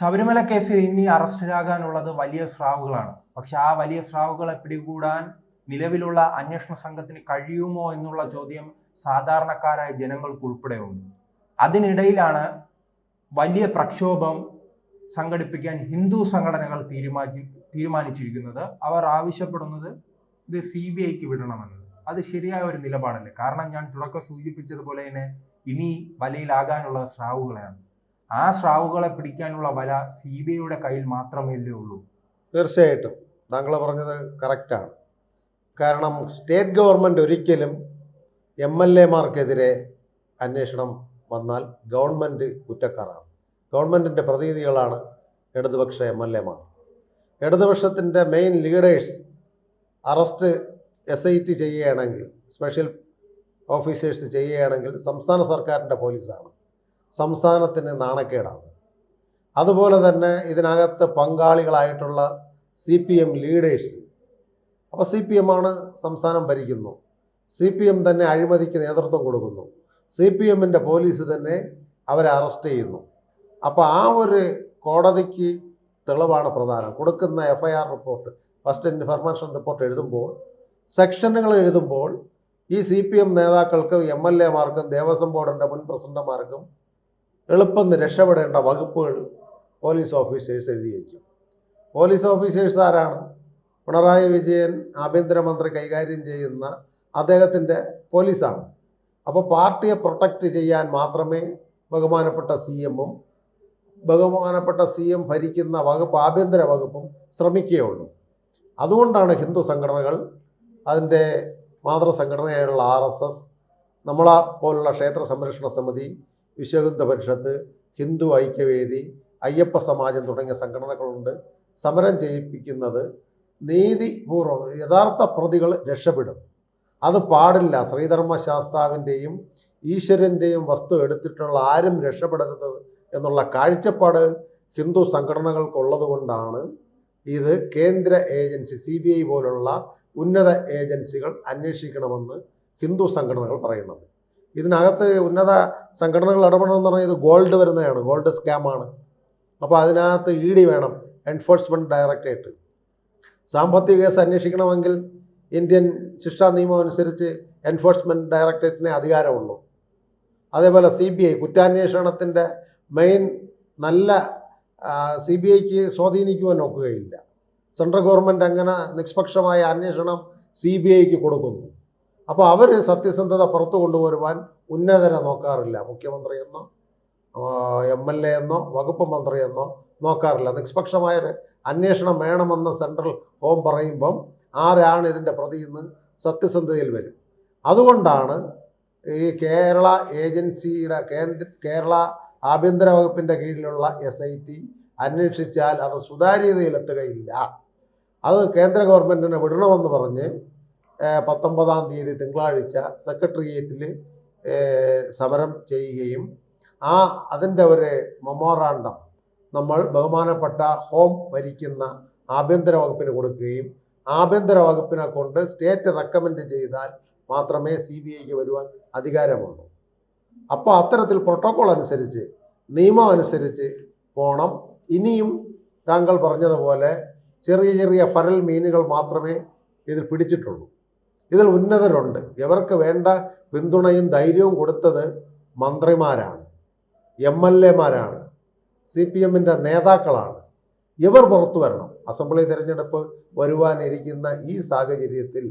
ശബരിമല കേസിൽ ഇനി അറസ്റ്റിലാകാനുള്ളത് വലിയ സ്രാവുകളാണ്. പക്ഷെ ആ വലിയ സ്രാവുകളെ പിടികൂടാൻ നിലവിലുള്ള അന്വേഷണ സംഘത്തിന് കഴിയുമോ എന്നുള്ള ചോദ്യം സാധാരണക്കാരായ ജനങ്ങൾക്ക് ഉൾപ്പെടെ ഉണ്ട്. അതിനിടയിലാണ് വലിയ പ്രക്ഷോഭം സംഘടിപ്പിക്കാൻ ഹിന്ദു സംഘടനകൾ തീരുമാനിച്ചിരിക്കുന്നത്. അവർ ആവശ്യപ്പെടുന്നത് ഇത് CBIക്ക് വിടണമെന്ന്. അത് ശരിയായ ഒരു നിലപാടല്ലേ? കാരണം ഞാൻ തുടക്കം സൂചിപ്പിച്ചതുപോലെ തന്നെ ഇനി വലയിലാകാനുള്ള സ്രാവുകളെയാണ്. ആ സ്രാവുകളെ പിടിക്കാനുള്ള വല CBIയുടെ കയ്യിൽ മാത്രമേ ഉള്ളൂ. തീർച്ചയായിട്ടും താങ്കൾ പറഞ്ഞത് കറക്റ്റാണ്. കാരണം സ്റ്റേറ്റ് ഗവൺമെൻറ് ഒരിക്കലും MLA-മാർക്കെതിരെ അന്വേഷണം വന്നാൽ ഗവൺമെൻറ് കുറ്റക്കാരാണ്. ഗവൺമെൻറ്റിൻ്റെ പ്രതിനിധികളാണ് ഇടതുപക്ഷ MLA-മാർ. ഇടതുപക്ഷത്തിൻ്റെ മെയിൻ ലീഡേഴ്സ് അറസ്റ്റ് SIT ചെയ്യുകയാണെങ്കിൽ, സ്പെഷ്യൽ ഓഫീസേഴ്സ് ചെയ്യുകയാണെങ്കിൽ സംസ്ഥാന സർക്കാരിൻ്റെ പോലീസാണ്. സംസ്ഥാനത്തിന് നാണക്കേടാണ്. അതുപോലെ തന്നെ ഇതിനകത്ത് പങ്കാളികളായിട്ടുള്ള CPM ലീഡേഴ്സ്. അപ്പോൾ CPM ആണ് സംസ്ഥാനം ഭരിക്കുന്നു. CPM തന്നെ അഴിമതിക്ക് നേതൃത്വം കൊടുക്കുന്നു. CPM-ൻ്റെ പോലീസ് തന്നെ അവരെ അറസ്റ്റ് ചെയ്യുന്നു. അപ്പോൾ ആ ഒരു കോടതിക്ക് തെളിവാണ് പ്രധാനം. കൊടുക്കുന്ന FIR report, first information report എഴുതുമ്പോൾ, സെക്ഷനുകൾ എഴുതുമ്പോൾ ഈ CPM നേതാക്കൾക്കും MLA-മാർക്കും ദേവസ്വം ബോർഡിൻ്റെ മുൻ പ്രസിഡന്റുമാർക്കും എളുപ്പം രക്ഷപ്പെടേണ്ട വകുപ്പുകൾ പോലീസ് ഓഫീസേഴ്സ് എഴുതി വയ്ക്കും. പോലീസ് ഓഫീസേഴ്സ് ആരാണ്? പിണറായി വിജയൻ ആഭ്യന്തരമന്ത്രി കൈകാര്യം ചെയ്യുന്ന അദ്ദേഹത്തിൻ്റെ പോലീസാണ്. അപ്പോൾ പാർട്ടിയെ പ്രൊട്ടക്റ്റ് ചെയ്യാൻ മാത്രമേ ബഹുമാനപ്പെട്ട CM-ഉം ബഹുമാനപ്പെട്ട CM ഭരിക്കുന്ന വകുപ്പ്, ആഭ്യന്തര വകുപ്പും ശ്രമിക്കുകയുള്ളൂ. അതുകൊണ്ടാണ് ഹിന്ദു സംഘടനകൾ, അതിൻ്റെ മാതൃസംഘടനയായുള്ള RSS, നമ്മളെ പോലുള്ള ക്ഷേത്ര സംരക്ഷണ സമിതി, വിശ്വഹിന്ദു പരിഷത്ത്, ഹിന്ദു ഐക്യവേദി, അയ്യപ്പ സമാജം തുടങ്ങിയ സംഘടനകളുണ്ട് സമരം ചെയ്യിപ്പിക്കുന്നത്. നീതിപൂർവ്വം യഥാർത്ഥ പ്രതികൾ രക്ഷപ്പെടും. അത് പാടില്ല. ശ്രീധർമ്മശാസ്താവിൻ്റെയും ഈശ്വരൻ്റെയും വസ്തു എടുത്തിട്ടുള്ള ആരും രക്ഷപ്പെടരുത് എന്നുള്ള കാഴ്ചപ്പാട് ഹിന്ദു സംഘടനകൾക്കുള്ളത് കൊണ്ടാണ് ഇത് കേന്ദ്ര ഏജൻസി CBI പോലുള്ള ഉന്നത ഏജൻസികൾ അന്വേഷിക്കണമെന്ന് ഹിന്ദു സംഘടനകൾ പറയുന്നത്. ഇതിനകത്ത് ഉന്നത സംഘടനകൾ ഇടപെടണമെന്ന് പറഞ്ഞാൽ ഇത് ഗോൾഡ് വരുന്നതാണ്, ഗോൾഡ് സ്കാമാണ്. അപ്പോൾ അതിനകത്ത് ED വേണം, എൻഫോഴ്സ്മെൻറ്റ് ഡയറക്ടറേറ്റ്. സാമ്പത്തിക കേസ് അന്വേഷിക്കണമെങ്കിൽ ഇന്ത്യൻ ശിക്ഷാ നിയമം അനുസരിച്ച് എൻഫോഴ്സ്മെൻറ്റ് ഡയറക്ടറേറ്റിന് അധികാരമുള്ളൂ. അതേപോലെ CBI കുറ്റാന്വേഷണത്തിൻ്റെ മെയിൻ നല്ല CBIക്ക് സ്വാധീനിക്കുവാൻ നോക്കുകയില്ല. സെൻട്രൽ ഗവൺമെൻറ് അങ്ങനെ നിഷ്പക്ഷമായ അന്വേഷണം CBIക്ക് കൊടുക്കുന്നു. അപ്പോൾ അവർ സത്യസന്ധത പുറത്തു കൊണ്ടുവരുവാൻ ഉന്നതരെ നോക്കാറില്ല. മുഖ്യമന്ത്രിയെന്നോ MLA എന്നോ വകുപ്പ് മന്ത്രിയെന്നോ നോക്കാറില്ല. നിഷ്പക്ഷമായൊരു അന്വേഷണം വേണമെന്ന് സെൻട്രൽ ഹോം പറയുമ്പം ആരാണ് ഇതിൻ്റെ പ്രതിയെന്ന് സത്യസന്ധതയിൽ വരും. അതുകൊണ്ടാണ് ഈ കേരള ഏജൻസിയുടെ കേരള ആഭ്യന്തര വകുപ്പിൻ്റെ കീഴിലുള്ള SIT അന്വേഷിച്ചാൽ അത് സുതാര്യതയിലെത്തുകയില്ല. അത് കേന്ദ്ര ഗവൺമെൻറ്റിനെ വിടണമെന്ന് പറഞ്ഞ് 19-ാം തീയതി തിങ്കളാഴ്ച സെക്രട്ടേറിയറ്റിൽ സമരം ചെയ്യുകയും അതിൻ്റെ ഒരു മെമ്മോറാണ്ടം നമ്മൾ ബഹുമാനപ്പെട്ട ഹോം ഭരിക്കുന്ന ആഭ്യന്തര വകുപ്പിന് കൊടുക്കുകയും ആഭ്യന്തര വകുപ്പിനെ കൊണ്ട് സ്റ്റേറ്റ് റെക്കമെൻഡ് ചെയ്താൽ മാത്രമേ CBIക്ക് വരുവാൻ അധികാരമുള്ളൂ. അപ്പോൾ അത്തരത്തിൽ പ്രോട്ടോക്കോൾ അനുസരിച്ച്, നിയമം അനുസരിച്ച് പോകണം. ഇനിയും താങ്കൾ പറഞ്ഞതുപോലെ ചെറിയ ചെറിയ പരൽ മീനുകൾ മാത്രമേ ഇതിൽ പിടിച്ചിട്ടുള്ളൂ. ഇതിൽ ഉന്നതരുണ്ട്. ഇവർക്ക് വേണ്ട പിന്തുണയും ധൈര്യവും കൊടുത്തത് മന്ത്രിമാരാണ്, MLA-മാരാണ്, CPM-ൻ്റെ നേതാക്കളാണ്. ഇവർ പുറത്തു വരണം. അസംബ്ലി തിരഞ്ഞെടുപ്പ് വരുവാനിരിക്കുന്ന ഈ സാഹചര്യത്തിൽ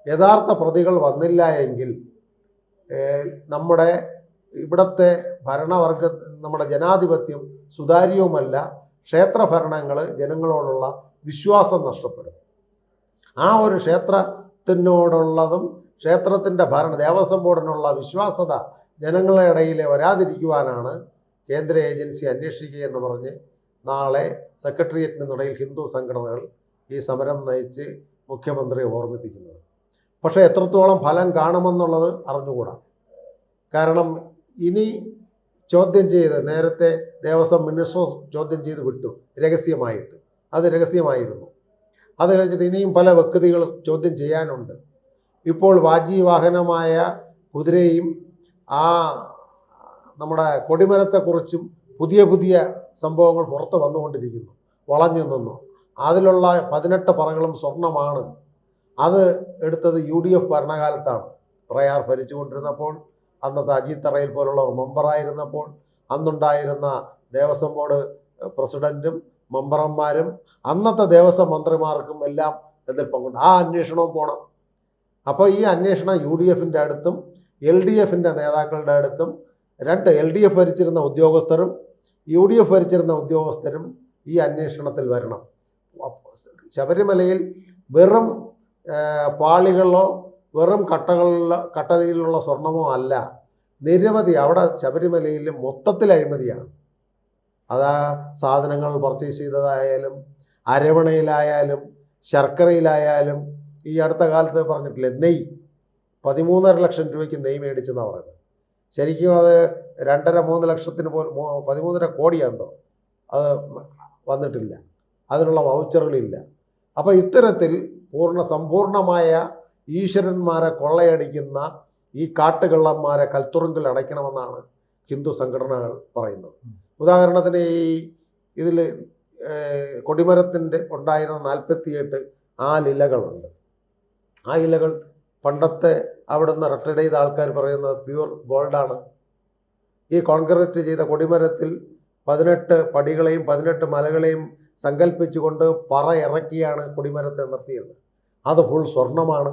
യഥാർത്ഥ പ്രതികൾ വന്നില്ല എങ്കിൽ നമ്മുടെ ഇവിടുത്തെ ഭരണവർഗ, നമ്മുടെ ജനാധിപത്യം സുതാര്യവുമല്ല. ക്ഷേത്രഭരണങ്ങൾ ജനങ്ങളോടുള്ള വിശ്വാസം നഷ്ടപ്പെടും. ആ ഒരു ക്ഷേത്രത്തിനോടുള്ളതും ക്ഷേത്രത്തിൻ്റെ ദേവസ്വം ബോർഡിനുള്ള വിശ്വാസത ജനങ്ങളുടെ ഇടയിൽ വരാതിരിക്കുവാനാണ് കേന്ദ്ര ഏജൻസി അന്വേഷിക്കുകയെന്ന് പറഞ്ഞ് നാളെ സെക്രട്ടേറിയറ്റിനിടയിൽ ഹിന്ദു സംഘടനകൾ ഈ സമരം നയിച്ച് മുഖ്യമന്ത്രിയെ ഓർമ്മിപ്പിക്കുന്നത്. പക്ഷേ എത്രത്തോളം ഫലം കാണുമെന്നുള്ളത് അറിഞ്ഞുകൂടാ. കാരണം ഇനി ചോദ്യം ചെയ്ത്, നേരത്തെ ദേവസ്വം മിനിസ്റ്റർ ചോദ്യം ചെയ്ത് വിട്ടു രഹസ്യമായിട്ട്. അത് രഹസ്യമായിരുന്നു. അത് കഴിഞ്ഞിട്ട് ഇനിയും പല വ്യക്തികൾ ചോദ്യം ചെയ്യാനുണ്ട്. ഇപ്പോൾ വാഹനമായ കുതിരയും നമ്മുടെ കൊടിമരത്തെക്കുറിച്ചും പുതിയ സംഭവങ്ങൾ പുറത്ത് വന്നുകൊണ്ടിരിക്കുന്നു. വളഞ്ഞു നിന്നു. അതിലുള്ള 18 പറകളും സ്വർണമാണ്. അത് എടുത്തത് UDF ഭരണകാലത്താണ്. പ്രയാർ ഭരിച്ചുകൊണ്ടിരുന്നപ്പോൾ, അന്നത്തെ അജിത് തറയിൽ പോലുള്ളവർ മെമ്പറായിരുന്നപ്പോൾ, അന്നുണ്ടായിരുന്ന ദേവസ്വം ബോർഡ് പ്രസിഡന്റും മെമ്പർമാരും അന്നത്തെ ദേവസ്വം മന്ത്രിമാർക്കും എല്ലാം ഇതിൽ പങ്കുണ്ട്. ആ അന്വേഷണവും പോകണം. അപ്പോൾ ഈ അന്വേഷണം UDFൻ്റെ അടുത്തും LDFൻ്റെ നേതാക്കളുടെ അടുത്തും, LDF ഭരിച്ചിരുന്ന ഉദ്യോഗസ്ഥരും UDF ഭരിച്ചിരുന്ന ഉദ്യോഗസ്ഥരും ഈ അന്വേഷണത്തിൽ വരണം. ശബരിമലയിൽ വെറും പാളികളോ വെറും കട്ടയിലുള്ള സ്വർണമോ അല്ല, നിരവധി അവിടെ ശബരിമലയിൽ മൊത്തത്തിൽ അഴിമതിയാണ്. അതാ സാധനങ്ങൾ പർച്ചേസ് ചെയ്തതായാലും, അരവണയിലായാലും, ശർക്കരയിലായാലും, ഈ അടുത്ത കാലത്ത് പറഞ്ഞിട്ടില്ലേ നെയ്യ്, 13.5 ലക്ഷം രൂപയ്ക്ക് നെയ്യ് മേടിച്ചെന്നാണ് പറയുന്നത്. ശരിക്കും അത് 2.5-3 ലക്ഷത്തിന് പോലും 13.5 കോടിയാണെന്തോ അത് വന്നിട്ടില്ല. അതിനുള്ള വൗച്ചറുകളില്ല. അപ്പോൾ ഇത്തരത്തിൽ സമ്പൂർണമായ ഈശ്വരന്മാരെ കൊള്ളയടിക്കുന്ന ഈ കാട്ടുകള്ളന്മാരെ കൽത്തുറുങ്കിൽ അടയ്ക്കണമെന്നാണ് ഹിന്ദു സംഘടനകൾ പറയുന്നത്. ഉദാഹരണത്തിന് ഇതിൽ കൊടിമരത്തിൻ്റെ ഉണ്ടായിരുന്ന 48 ഇലകളുണ്ട്. ആ ഇലകൾ പണ്ടത്തെ അവിടുന്ന് റിട്ടയർഡ് ചെയ്ത ആൾക്കാർ പറയുന്നത് പ്യൂർ ഗോൾഡാണ്. ഈ കോൺക്രീറ്റ് ചെയ്ത കൊടിമരത്തിൽ 18 പടികളെയും 18 മലകളെയും സങ്കല്പിച്ചുകൊണ്ട് പറ ഇറക്കിയാണ് കൊടിമരത്തെ നിർത്തിയത്. അത് ഫുൾ സ്വർണമാണ്.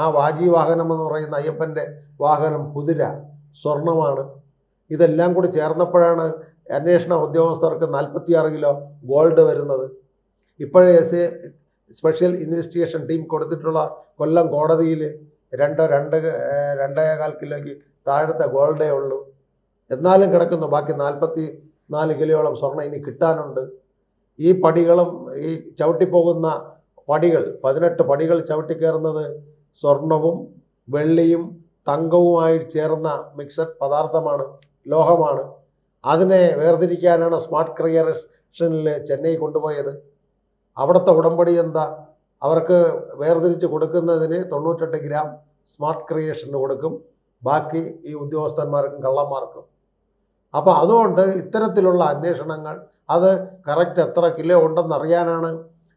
ആ വാജി വാഹനം എന്ന് പറയുന്ന അയ്യപ്പൻ്റെ വാഹനം കുതിര സ്വർണമാണ്. ഇതെല്ലാം കൂടി ചേർന്നപ്പോഴാണ് അന്വേഷണ ഉദ്യോഗസ്ഥർക്ക് 46 കിലോ ഗോൾഡ് വരുന്നത്. ഇപ്പോഴേ സ്പെഷ്യൽ ഇൻവെസ്റ്റിഗേഷൻ ടീം കൊടുത്തിട്ടുള്ള കൊല്ലം കോടതിയിൽ 2.5 കിലോയ്ക്ക് താഴത്തെ ഗോൾഡേ ഉള്ളൂ. എന്നാലും കിടക്കുന്നു ബാക്കി 44 കിലോയോളം സ്വർണ്ണം ഇനി കിട്ടാനുണ്ട്. ഈ പടികളും ഈ ചവിട്ടിപ്പോകുന്ന പടികൾ 18 പടികൾ ചവിട്ടിക്കയറുന്നത് സ്വർണവും വെള്ളിയും തങ്കവുമായി ചേർന്ന മിക്സഡ് പദാർത്ഥമാണ്, ലോഹമാണ്. അതിനെ വേർതിരിക്കാനാണ് സ്മാർട്ട് ക്രിയേഷനിൽ ചെന്നൈ കൊണ്ടുപോയത്. അവിടുത്തെ ഉടമ്പടി എന്താ? അവർക്ക് വേർതിരിച്ച് കൊടുക്കുന്നതിന് 98 ഗ്രാം സ്മാർട്ട് ക്രിയേഷന് കൊടുക്കും, ബാക്കി ഈ ഉദ്യോഗസ്ഥന്മാർക്കും കള്ളന്മാർക്കും. അപ്പോൾ അതുകൊണ്ട് ഇത്തരത്തിലുള്ള അന്വേഷണങ്ങൾ അത് കറക്റ്റ് എത്ര കിലോ ഉണ്ടെന്നറിയാനാണ്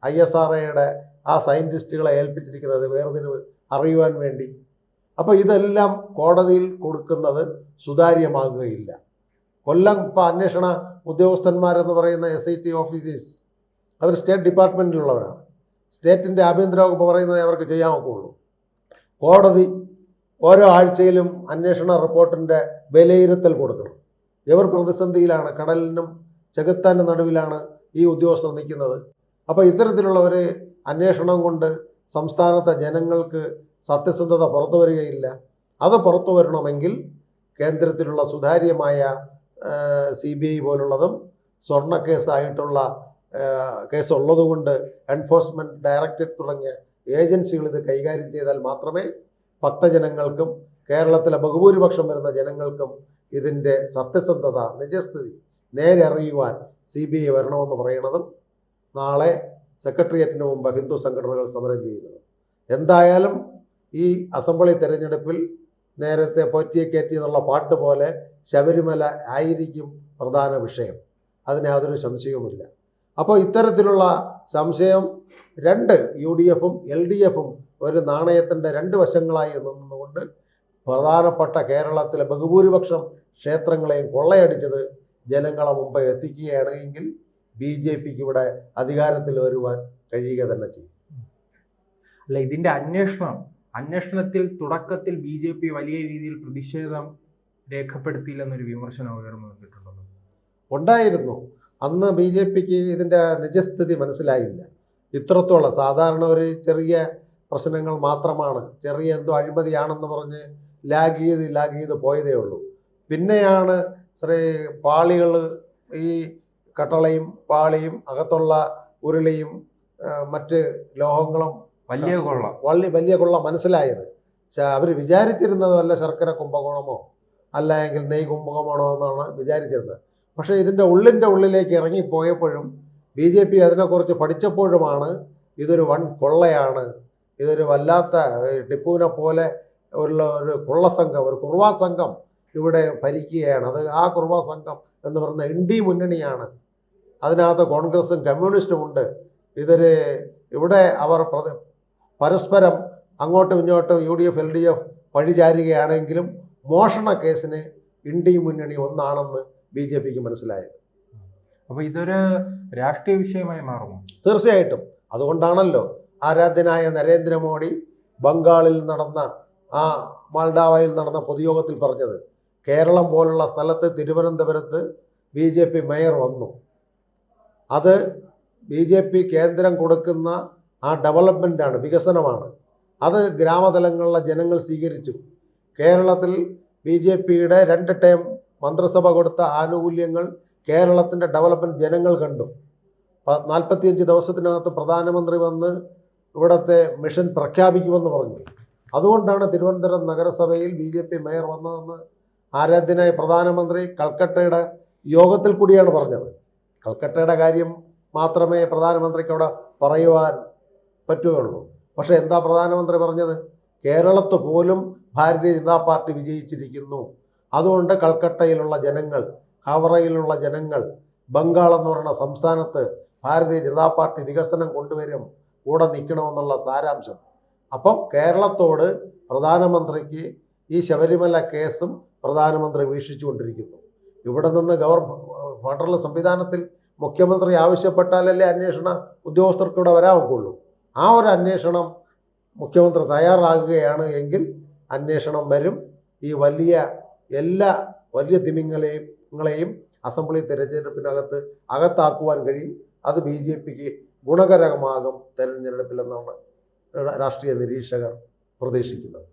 ISROയുടെ ആ സയൻറ്റിസ്റ്റുകളെ ഏൽപ്പിച്ചിരിക്കുന്നത്, വേർതിരിവ് അറിയുവാൻ വേണ്ടി. അപ്പോൾ ഇതെല്ലാം കോടതിയിൽ കൊടുക്കുന്നത് സുതാര്യമാകുകയില്ല. കൊല്ലം ഇപ്പോൾ അന്വേഷണ ഉദ്യോഗസ്ഥന്മാരെന്ന് പറയുന്ന SIT ഓഫീസേഴ്സ് അവർ സ്റ്റേറ്റ് ഡിപ്പാർട്ട്മെൻറ്റിലുള്ളവരാണ്. സ്റ്റേറ്റിൻ്റെ ആഭ്യന്തര വകുപ്പ് പറയുന്നത് അവർക്ക് ചെയ്യാൻ ഒക്കുള്ളൂ. കോടതി ഓരോ ആഴ്ചയിലും അന്വേഷണ റിപ്പോർട്ടിൻ്റെ വിലയിരുത്തൽ കൊടുക്കണം. ഇവർ പ്രതിസന്ധിയിലാണ്, കടലിനും ചെകുത്താനും നടുവിലാണ് ഈ ഉദ്യോഗസ്ഥർ നിൽക്കുന്നത്. അപ്പോൾ ഇത്തരത്തിലുള്ള ഒരു അന്വേഷണം കൊണ്ട് സംസ്ഥാനത്തെ ജനങ്ങൾക്ക് സത്യസന്ധത പുറത്തു വരികയില്ല. അത് പുറത്തു വരണമെങ്കിൽ കേന്ദ്രത്തിലുള്ള സുതാര്യമായ CBI പോലുള്ളതും സ്വർണ്ണക്കേസായിട്ടുള്ള കേസുള്ളതുകൊണ്ട് എൻഫോഴ്സ്മെൻറ്റ് ഡയറക്ടറേറ്റ് തുടങ്ങിയ ഏജൻസികൾ ഇത് കൈകാര്യം ചെയ്താൽ മാത്രമേ ഭക്തജനങ്ങൾക്കും കേരളത്തിലെ ബഹുഭൂരിപക്ഷം വരുന്ന ജനങ്ങൾക്കും ഇതിൻ്റെ സത്യസന്ധത, നിജസ്ഥിതി നേരെ അറിയുവാൻ CBI വരണമെന്ന് പറയുന്നതും നാളെ സെക്രട്ടേറിയറ്റിന് മുമ്പ് ഹിന്ദു സംഘടനകൾ സമരം ചെയ്യുന്നത്. എന്തായാലും ഈ അസംബ്ലി തെരഞ്ഞെടുപ്പിൽ നേരത്തെ പോറ്റിയെ കയറ്റി എന്നുള്ള പാട്ട് പോലെ ശബരിമല ആയിരിക്കും പ്രധാന വിഷയം. അതിന് യാതൊരു സംശയവുമില്ല. അപ്പോൾ ഇത്തരത്തിലുള്ള സംശയം UDFും LDFും ഒരു നാണയത്തിൻ്റെ 2 വശങ്ങളായി നിന്നുകൊണ്ട് പ്രധാനപ്പെട്ട കേരളത്തിലെ ബഹുഭൂരിപക്ഷം ക്ഷേത്രങ്ങളെയും കൊള്ളയടിച്ചത് ജനങ്ങളെ മുമ്പ് എത്തിക്കുകയാണ് എങ്കിൽ BJPക്ക് ഇവിടെ അധികാരത്തിൽ വരുവാൻ കഴിയുക തന്നെ ചെയ്യും. അല്ല, ഇതിൻ്റെ അന്വേഷണത്തിൽ തുടക്കത്തിൽ BJP വലിയ രീതിയിൽ പ്രതിഷേധം രേഖപ്പെടുത്തിയില്ലെന്നൊരു വിമർശനം ഉയർന്നു വന്നിട്ടുണ്ടല്ലോ. ഉണ്ടായിരുന്നു. അന്ന് BJPക്ക് ഇതിൻ്റെ നിജസ്ഥിതി മനസ്സിലായില്ല. ഇത്രത്തോളം സാധാരണ ഒരു ചെറിയ പ്രശ്നങ്ങൾ മാത്രമാണ്, ചെറിയ എന്തോ അഴിമതിയാണെന്ന് പറഞ്ഞ് ലാഗ് ചെയ്ത് പോയതേ ഉള്ളൂ. പിന്നെയാണ് പാളികൾ, ഈ കട്ടളയും പാളിയും അകത്തുള്ള ഉരുളിയും മറ്റ് ലോഹങ്ങളും വലിയ കൊള്ള മനസ്സിലായത്. അവർ വിചാരിച്ചിരുന്നത് വല്ല ശർക്കര കുംഭകോണമോ അല്ലെങ്കിൽ നെയ് കുംഭകോണമോ എന്നാണ് വിചാരിച്ചിരുന്നത്. പക്ഷേ ഇതിൻ്റെ ഉള്ളിലേക്ക് ഇറങ്ങിപ്പോയപ്പോഴും BJP അതിനെക്കുറിച്ച് പഠിച്ചപ്പോഴുമാണ് ഇതൊരു വൻ കൊള്ളയാണ്, ഇതൊരു വല്ലാത്ത ടിപ്പുവിനെ പോലെ ഒരു കൊള്ളസംഘം, ഒരു കുർവാ സംഘം ഇവിടെ ഭരിക്കുകയാണ്. അത് ആ കുർബ സംഘം എന്ന് പറയുന്ന ND മുന്നണിയാണ്. അതിനകത്ത് കോൺഗ്രസും കമ്മ്യൂണിസ്റ്റും ഉണ്ട്. ഇവിടെ അവർ പരസ്പരം അങ്ങോട്ടും ഇങ്ങോട്ടും UDF LDF വഴിചാരുകയാണെങ്കിലും മോഷണ കേസിന് ND മുന്നണി ഒന്നാണെന്ന് BJPക്ക് മനസ്സിലായത്. അപ്പോൾ ഇതൊരു രാഷ്ട്രീയ വിഷയമായി മാറുമോ? തീർച്ചയായിട്ടും. അതുകൊണ്ടാണല്ലോ ആരാധ്യനായ നരേന്ദ്രമോദി ബംഗാളിൽ നടന്ന മാൾഡാവയിൽ നടന്ന പൊതുയോഗത്തിൽ പറഞ്ഞത്, കേരളം പോലുള്ള സ്ഥലത്ത് തിരുവനന്തപുരത്ത് BJP മേയർ വന്നു, അത് BJP കേന്ദ്രം കൊടുക്കുന്ന ഡെവലപ്മെൻറ്റാണ്, വികസനമാണ്, അത് ഗ്രാമതലങ്ങളിലെ ജനങ്ങൾ സ്വീകരിച്ചു. കേരളത്തിൽ BJPയുടെ 2 ടേം മന്ത്രിസഭ കൊടുത്ത ആനുകൂല്യങ്ങൾ കേരളത്തിൻ്റെ ഡെവലപ്മെൻറ്റ് ജനങ്ങൾ കണ്ടു. 45 ദിവസത്തിനകത്ത് പ്രധാനമന്ത്രി വന്ന് ഇവിടുത്തെ മിഷൻ പ്രഖ്യാപിക്കുമെന്ന് പറഞ്ഞു. അതുകൊണ്ടാണ് തിരുവനന്തപുരം നഗരസഭയിൽ BJP മേയർ വന്നതെന്ന് ആരാധ്യനായ പ്രധാനമന്ത്രി കൽക്കട്ടയുടെ യോഗത്തിൽ കൂടിയാണ് പറഞ്ഞത്. കൽക്കട്ടയുടെ കാര്യം മാത്രമേ പ്രധാനമന്ത്രിക്ക് അവിടെ പറയുവാൻ പറ്റുകയുള്ളൂ. പക്ഷേ എന്താ പ്രധാനമന്ത്രി പറഞ്ഞത്? കേരളത്ത് പോലും ഭാരതീയ ജനതാ പാർട്ടി വിജയിച്ചിരിക്കുന്നു, അതുകൊണ്ട് കൽക്കട്ടയിലുള്ള ജനങ്ങൾ, ഹവറയിലുള്ള ജനങ്ങൾ, ബംഗാൾ എന്ന് പറയുന്ന സംസ്ഥാനത്ത് ഭാരതീയ ജനതാ പാർട്ടി വികസനം കൊണ്ടുവരും, കൂടെ നിൽക്കണമെന്നുള്ള സാരാംശം. അപ്പം കേരളത്തോട് പ്രധാനമന്ത്രിക്ക് ഈ ശബരിമല കേസും പ്രധാനമന്ത്രി വീക്ഷിച്ചുകൊണ്ടിരിക്കുന്നു. ഇവിടെ നിന്ന് ഫെഡറൽ സംവിധാനത്തിൽ മുഖ്യമന്ത്രി ആവശ്യപ്പെട്ടാലല്ലേ അന്വേഷണ ഉദ്യോഗസ്ഥർക്കിവിടെ വരാൻ ഒക്കുള്ളൂ. ആ ഒരു അന്വേഷണം മുഖ്യമന്ത്രി തയ്യാറാകുകയാണ് എങ്കിൽ അന്വേഷണം വരും. ഈ എല്ലാ വലിയ തിമിംഗലങ്ങളെയും അസംബ്ലി തെരഞ്ഞെടുപ്പിനകത്ത് അകത്താക്കുവാൻ കഴിയും. അത് BJPക്ക് ഗുണകരമാകും തെരഞ്ഞെടുപ്പിലെന്നാണ് രാഷ്ട്രീയ നിരീക്ഷകർ പ്രതീക്ഷിക്കുന്നത്.